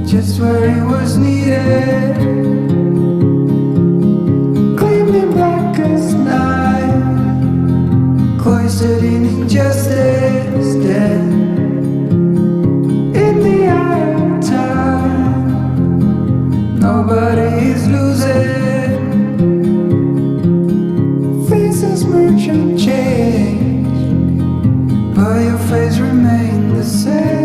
Just where it was needed, gleaming black as night, cloistered in injustice, dead in the eye of time. Nobody is losing, faces merge and change, but your face remains the same.